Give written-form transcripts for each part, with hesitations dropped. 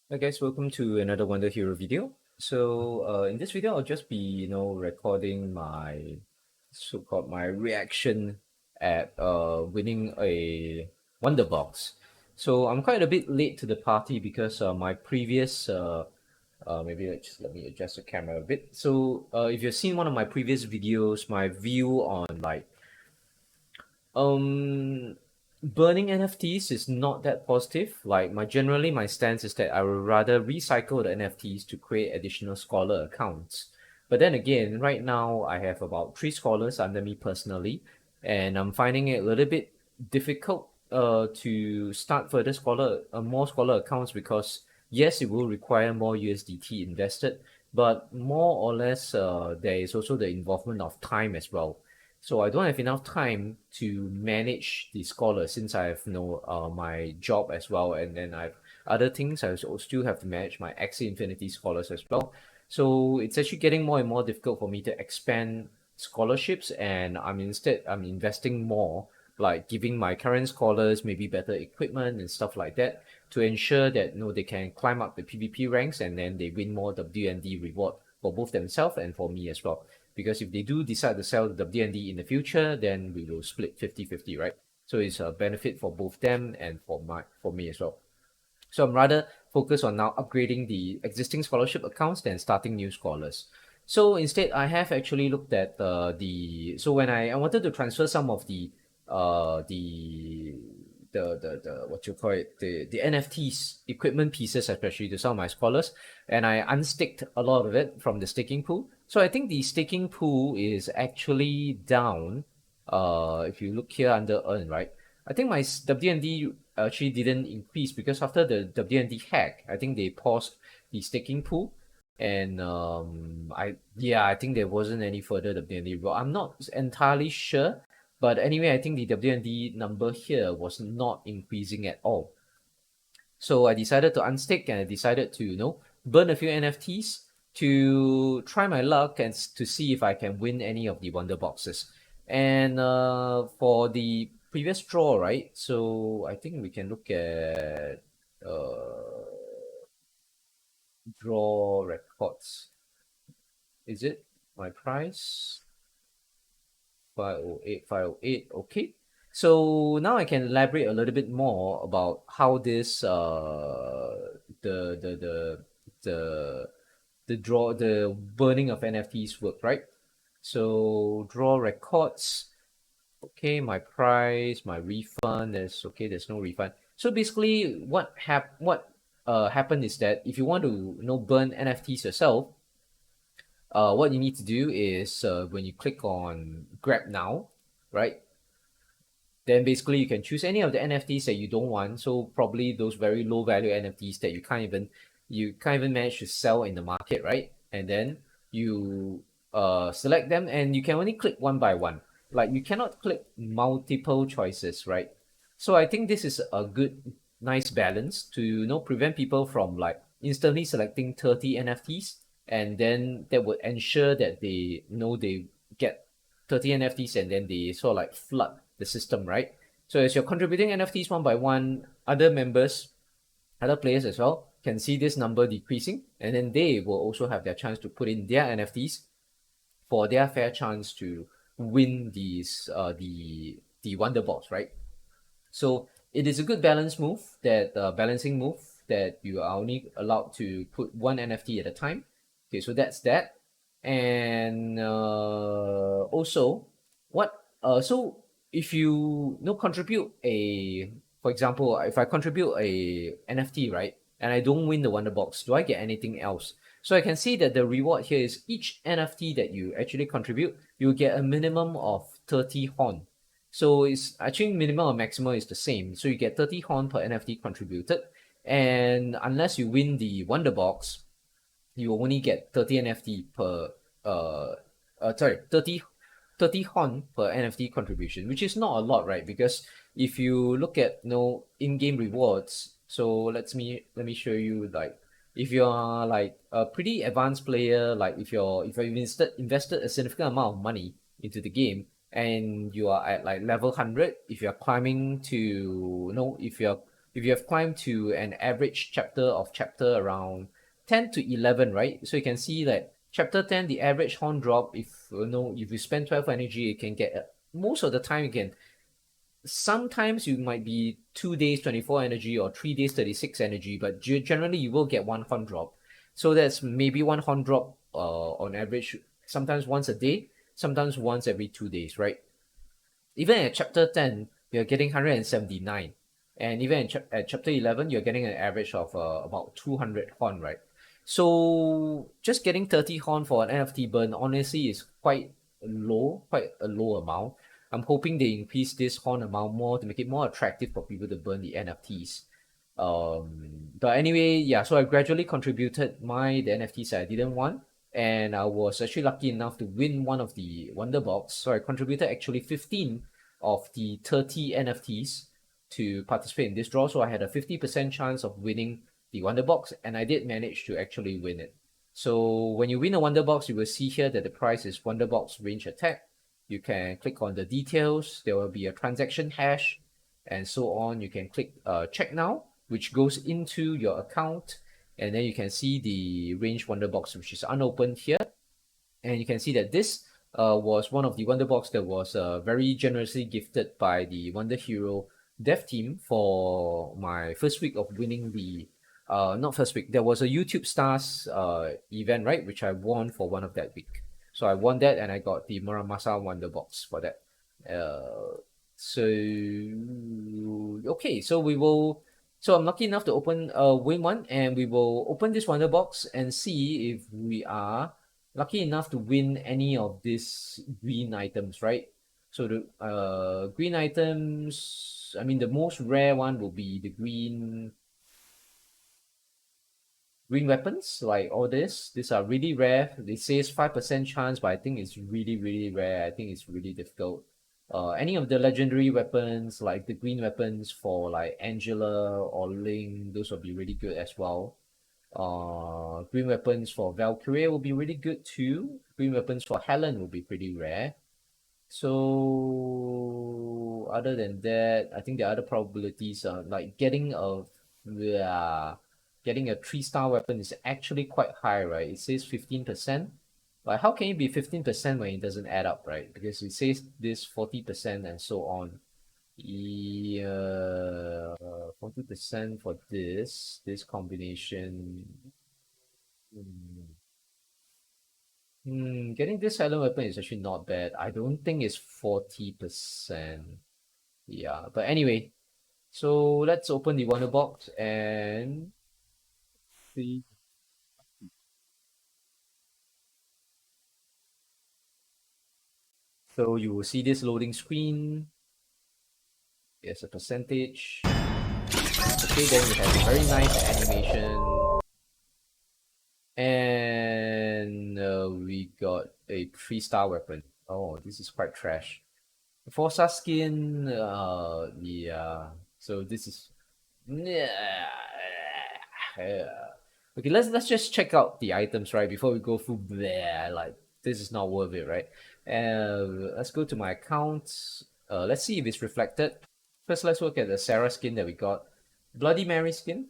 Hi guys, welcome to another WonderHero video. In this video, I'll just be recording my so-called my reaction at winning a WonderBox. So I'm quite a bit late to the party because my previous maybe let me adjust the camera a bit. If you've seen one of my previous videos, my view on um, burning NFTs is not that positive. Like my stance is that I would rather recycle the NFTs to create additional scholar accounts. But then again, right now I have about three scholars under me personally, and I'm finding it a little bit difficult to start further more scholar accounts because yes, it will require more USDT invested, but more or less there is also the involvement of time as well. So I don't have enough time to manage the scholars since I have my job as well, and then I've other things. I also still have to manage my Axie Infinity scholars as well. So it's actually getting more and more difficult for me to expand scholarships, and I'm investing more, like giving my current scholars maybe better equipment and stuff like that to ensure that they can climb up the PvP ranks and then they win more WND reward for both themselves and for me as well. Because if they do decide to sell the WND in the future, then we will split 50-50, right? So it's a benefit for both them and for me as well. So I'm rather focused on now upgrading the existing scholarship accounts than starting new scholars. So instead, I have actually looked at when I wanted to transfer some of uh the the what you call it, the NFTs equipment pieces, especially to some of my scholars, and I unsticked a lot of it from the staking pool. So I think the staking pool is actually down. If you look here under earn, right? I think my WND actually didn't increase because after the WND hack, I think they paused the staking pool, and I think there wasn't any further WND. Well, I'm not entirely sure, but anyway, I think the WND number here was not increasing at all. So I decided to unstick and I decided to burn a few NFTs to try my luck and to see if I can win any of the wonder boxes. And for the previous draw, right? So I think we can look at draw records. Is it my price? 508, okay. So now I can elaborate a little bit more about how this the the burning of NFTs work, right? So draw records, okay, my price, my refund, there's no refund. So basically what happened is that if you want to burn NFTs yourself, what you need to do is when you click on grab now, right? Then basically you can choose any of the NFTs that you don't want. So probably those very low value NFTs that you can't even manage to sell in the market, right? And then you select them and you can only click one by one. Like you cannot click multiple choices, right? So I think this is a good nice balance to prevent people from like instantly selecting 30 NFTs, and then that would ensure that they get 30 NFTs and then they sort of like flood the system, right? So as you're contributing NFTs one by one, other players as well, can see this number decreasing, and then they will also have their chance to put in their NFTs for their fair chance to win the Wonder Box, right? So it is a good balancing move that you are only allowed to put one NFT at a time. Okay, so that's that. And also, what so if you contribute for example, if I contribute a NFT, right, and I don't win the Wonder Box, do I get anything else? So I can see that the reward here is each NFT that you actually contribute, you get a minimum of 30 horn. So it's actually minimum and maximum is the same. So you get 30 horn per NFT contributed. And unless you win the Wonder Box, you only get 30 NFT per uh, sorry, 30 horn per NFT contribution, which is not a lot, right? Because if you look at in-game rewards, so let me show you, like if you're like a pretty advanced player, like if you've invested a significant amount of money into the game and you are at like level 100, if you're climbing to if if you have climbed to an average chapter around 10 to 11, right? So you can see that chapter 10, the average horn drop, if you spend 12 energy, you can get most of the time you can. Sometimes you might be 2 days 24 energy or 3 days 36 energy, but generally you will get one horn drop. So that's maybe one horn drop on average, sometimes once a day, sometimes once every 2 days, right? Even at chapter 10, you're getting 179. And even at chapter 11, you're getting an average of about 200 horn, right? So just getting 30 horn for an NFT burn, honestly, is quite a low amount. I'm hoping they increase this horn amount more to make it more attractive for people to burn the NFTs. But anyway, yeah, so I gradually contributed the NFTs I didn't want, and I was actually lucky enough to win one of the WonderBox. So I contributed actually 15 of the 30 NFTs to participate in this draw. So I had a 50% chance of winning the WonderBox, and I did manage to actually win it. So when you win a WonderBox, you will see here that the price is WonderBox range attack. You can click on the details. There will be a transaction hash and so on. You can click check now, which goes into your account, and then you can see the range WonderBox, which is unopened here. And you can see that this was one of the WonderBox that was very generously gifted by the WonderHero dev team for my first week of winning the not first week. There was a YouTube Stars event, right, which I won for one of that week. So I won that, and I got the Muramasa WonderBox for that. So okay, so I'm lucky enough to win one, and we will open this WonderBox and see if we are lucky enough to win any of these green items, right? So the green items, I mean, the most rare one will be the green weapons, like all this. These are really rare. It says 5% chance, but I think it's really, really rare. I think it's really difficult. Any of the legendary weapons, like the green weapons for like Angela or Ling, those will be really good as well. Green weapons for Valkyrie will be really good too. Green weapons for Helen will be pretty rare. So other than that, I think the other probabilities are like yeah, getting a 3-star weapon is actually quite high, right? It says 15%. But how can it be 15% when it doesn't add up, right? Because it says this 40% and so on. Yeah, 40% for this combination. Hmm. Getting this silent weapon is actually not bad. I don't think it's 40%. Yeah, but anyway, so let's open the Wonder Box and see. So you will see this loading screen. There's a percentage. Okay, then we have a very nice animation. And we got a 3-star weapon. Oh, this is quite trash. Forza skin, yeah. So this is, yeah. Okay, let's just check out the items, right, before we go through there. Like, this is not worth it, right? Let's go to my accounts. Let's see if it's reflected. First, let's look at the Sarah skin that we got. Bloody Mary skin.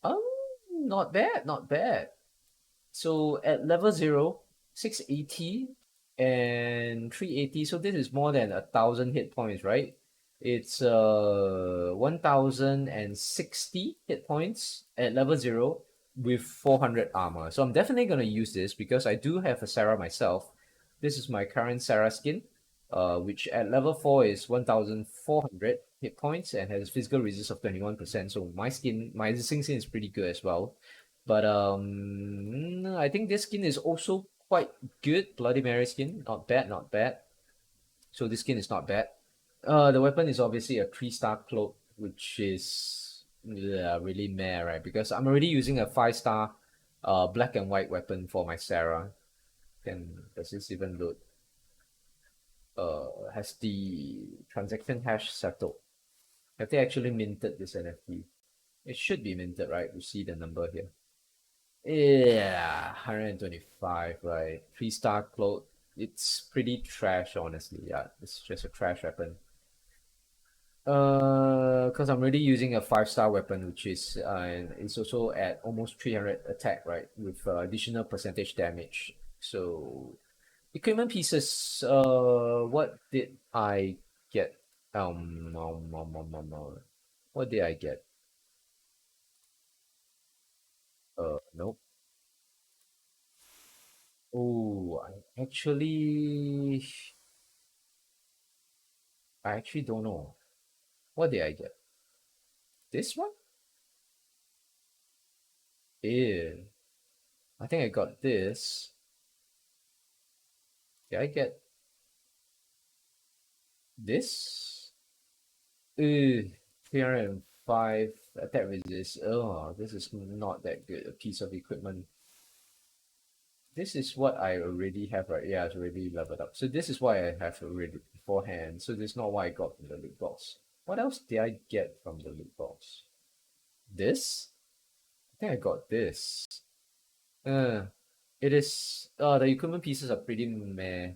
Oh, not bad, not bad. So at level 0, 680 and 380. So this is more than 1,000 hit points, right? It's 1,060 hit points at level 0 with 400 armor. So I'm definitely gonna use this because I do have a Sarah myself. This is my current Sarah skin, which at level 4 is 1,400 hit points and has physical resist of 21%. So my existing skin is pretty good as well. But I think this skin is also quite good. Bloody Mary skin, not bad, not bad. So this skin is not bad. The weapon is obviously a 3-star cloak, which is really meh, right? Because I'm already using a 5-star black and white weapon for my Sarah. Does this even load? Has the transaction hash settled? Have they actually minted this NFT? It should be minted, right? We see the number here. Yeah, 125, right? 3-star cloak. It's pretty trash, honestly. Yeah, it's just a trash weapon. Because I'm already using a 5-star weapon, which is and it's also at almost 300 attack, right, with additional percentage damage. So equipment pieces. What did I get? What did I get? Nope. Oh, I actually don't know. What did I get? This one? Yeah, I think I got this. Did I get this? 305 attack resist. Oh, this is not that good a piece of equipment. This is what I already have, right? Yeah, it's already leveled up. So this is why I have already beforehand. So this is not what I got from the loot box. What else did I get from the loot box? This? I think I got this. Uh, it is. The equipment pieces are pretty meh.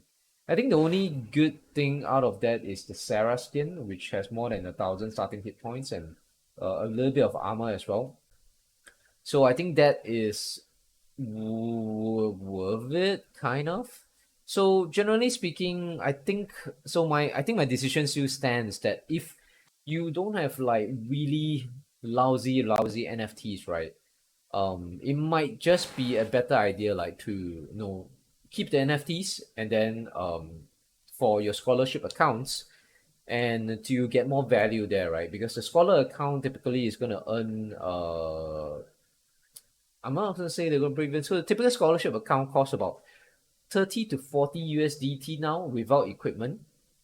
I think the only good thing out of that is the Sarah skin, which has more than 1,000 starting hit points and a little bit of armor as well. So I think that is worth it, kind of. So generally speaking, I think my decision still stands that if you don't have like really lousy NFTs, right? It might just be a better idea like to keep the NFTs and then for your scholarship accounts and to get more value there, right? Because the scholar account typically is going to earn I'm not going to say they're going to break even. So the typical scholarship account costs about 30 to 40 USDT now without equipment.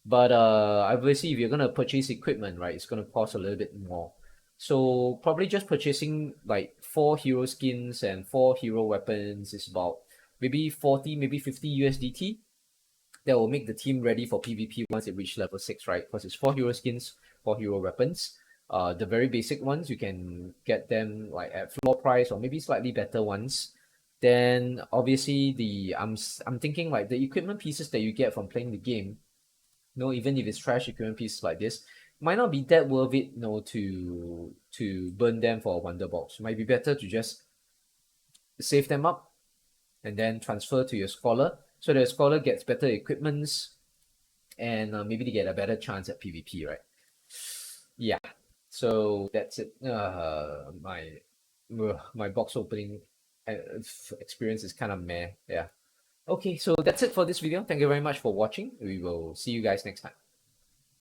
But obviously, if you're going to purchase equipment, right, it's going to cost a little bit more. So probably just purchasing like 4 hero skins and 4 hero weapons is about maybe 40, maybe 50 USDT. That will make the team ready for PvP once it reaches level 6, right? Because it's 4 hero skins, 4 hero weapons. The very basic ones, you can get them like at floor price or maybe slightly better ones. Then obviously I'm thinking like the equipment pieces that you get from playing the game, even if it's trash equipment pieces like this, might not be that worth it, to burn them for a WonderBox. It might be better to just save them up and then transfer to your scholar so the scholar gets better equipments and maybe they get a better chance at PvP, right? Yeah. So that's it. My box opening experience is kind of meh. Yeah. Okay, so that's it for this video. Thank you very much for watching. We will see you guys next time.